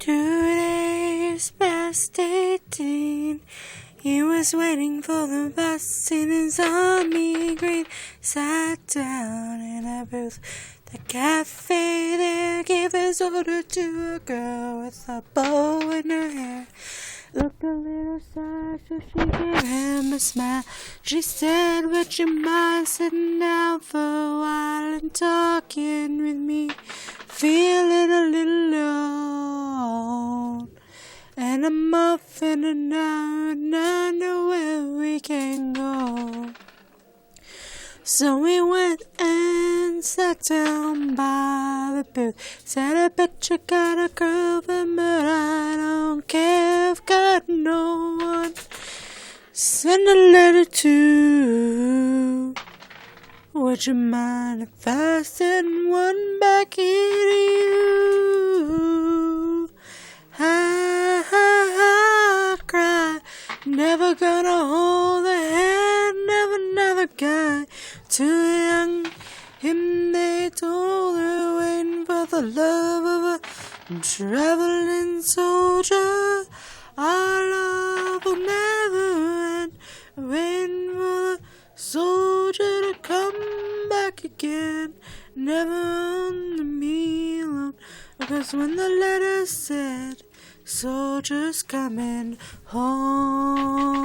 2 days past 18, he was waiting for the bus in his army green. Sat down in a booth, the cafe there, gave his order to a girl with a bow in her hair. Looked a little sad, so she gave him a smile. She said, would you mind sitting down for a while and talking with me? Feeling a little alone, and I'm off in and out, and I know where we can go. So we went and sat down by the booth. Said, I bet you got a girlfriend, but I don't care, I've got no one. Send a letter to. Would you mind if I send one back here to you? Ha ha ha, cry. Never gonna hold the hand of another guy. Too young, him they told her, waiting for the love of a traveling soldier. Our love will never end, waiting for the soldier to come back again. Never on me alone, because when the letter said, soldiers coming home.